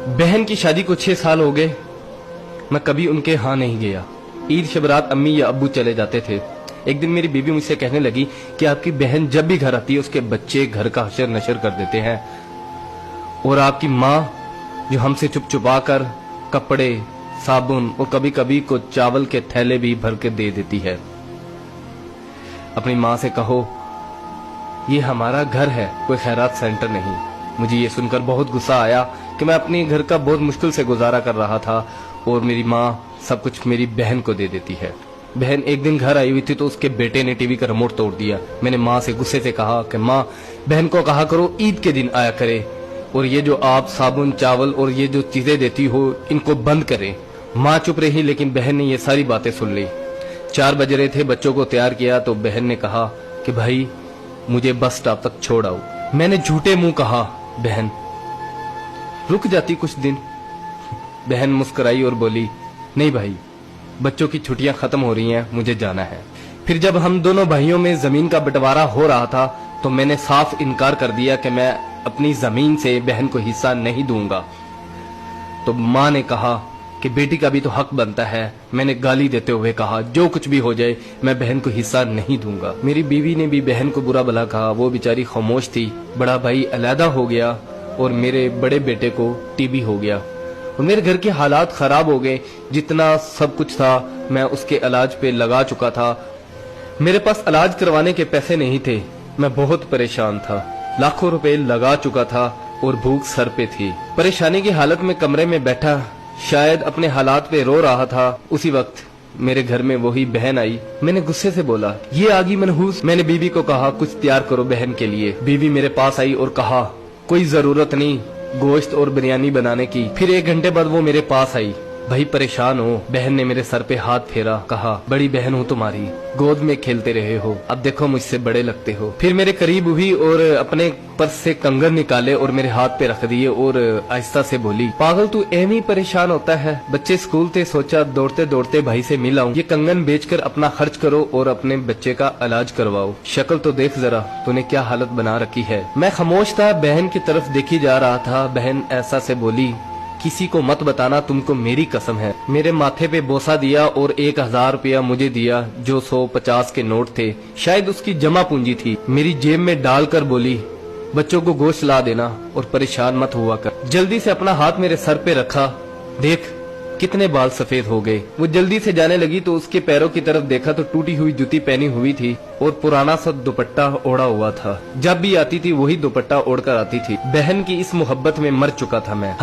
बहन की शादी को 6 साल हो गए, मैं कभी उनके यहाँ नहीं गया। ईद शब रात अम्मी या अब्बू चले जाते थे। एक दिन मेरी बीबी मुझसे कहने लगी कि आपकी बहन जब भी घर आती है उसके बच्चे घर का हशर नशर कर देते हैं, और आपकी माँ जो हमसे चुप चुपा कर कपड़े, साबुन और कभी कभी को चावल के थैले भी भर के दे देती है। अपनी माँ से कहो ये हमारा घर है, कोई खैरात सेंटर नहीं। मुझे ये सुनकर बहुत गुस्सा आया कि मैं अपने घर का बहुत मुश्किल से गुजारा कर रहा था और मेरी माँ सब कुछ मेरी बहन को दे देती है। बहन एक दिन घर आई हुई थी तो उसके बेटे ने टीवी का रिमोट तोड़ दिया। मैंने माँ से गुस्से से कहा कि माँ, बहन को कहा करो ईद के दिन आया करे, और ये जो आप साबुन, चावल और ये जो चीजें देती हो इनको बंद करें। माँ चुप रही, लेकिन बहन ने ये सारी बातें सुन ली। 4 बज रहे थे, बच्चों को तैयार किया तो बहन ने कहा कि भाई मुझे बस स्टॉप तक छोड़ आओ। मैंने झूठे मुंह कहा बहन रुक जाती कुछ दिन। बहन मुस्कुराई और बोली नहीं भाई, बच्चों की छुट्टियां खत्म हो रही हैं, मुझे जाना है। फिर जब हम दोनों भाइयों में जमीन का बंटवारा हो रहा था तो मैंने साफ इनकार कर दिया कि मैं अपनी जमीन से बहन को हिस्सा नहीं दूंगा। तो माँ ने कहा कि बेटी का भी तो हक बनता है। मैंने गाली देते हुए कहा जो कुछ भी हो जाए मैं बहन को हिस्सा नहीं दूंगा। मेरी बीवी ने भी बहन को बुरा भला कहा, वो बेचारी खामोश थी। बड़ा भाई अलहदा हो गया और मेरे बड़े बेटे को टीबी हो गया और मेरे घर के हालात खराब हो गए। जितना सब कुछ था मैं उसके इलाज पे लगा चुका था। मेरे पास इलाज करवाने के पैसे नहीं थे, मैं बहुत परेशान था। लाखों रुपए लगा चुका था और भूख सर पे थी। परेशानी की हालत में कमरे में बैठा शायद अपने हालात पे रो रहा था। उसी वक्त मेरे घर में वही बहन आई। मैंने गुस्से से बोला ये आगी मनहूस। मैंने बीवी को कहा कुछ तैयार करो बहन के लिए। बीवी मेरे पास आई और कहा कोई जरूरत नहीं गोश्त और बिरयानी बनाने की। फिर 1 घंटे बाद वो मेरे पास आई। भाई परेशान हो। बहन ने मेरे सर पे हाथ फेरा, कहा बड़ी बहन हूँ तुम्हारी, गोद में खेलते रहे हो, अब देखो मुझसे बड़े लगते हो। फिर मेरे करीब हुई और अपने पर्स से कंगन निकाले और मेरे हाथ पे रख दिए और आहिस्ता से बोली पागल तू एवं ही परेशान होता है। बच्चे स्कूल थे, सोचा दौड़ते दौड़ते भाई से मिल आऊं। ये कंगन बेचकर अपना खर्च करो और अपने बच्चे का इलाज करवाओ। शक्ल तो देख जरा तूने क्या हालत बना रखी है। मैं खामोश था, बहन की तरफ देखी जा रहा था। बहन ऐसा से बोली किसी को मत बताना, तुमको मेरी कसम है। मेरे माथे पे बोसा दिया और 1000 रुपया मुझे दिया जो 150 के नोट थे, शायद उसकी जमा पूंजी थी। मेरी जेब में डालकर बोली बच्चों को गोश्त ला देना और परेशान मत हुआ कर। जल्दी से अपना हाथ मेरे सर पे रखा, देख कितने बाल सफेद हो गए। वो जल्दी से जाने लगी तो उसके पैरों की तरफ देखा तो टूटी हुई जूती पहनी हुई थी और पुराना सा दुपट्टा ओढ़ा हुआ था। जब भी आती थी वही दुपट्टा ओढ़कर आती थी। बहन की इस मोहब्बत में मर चुका था मैं।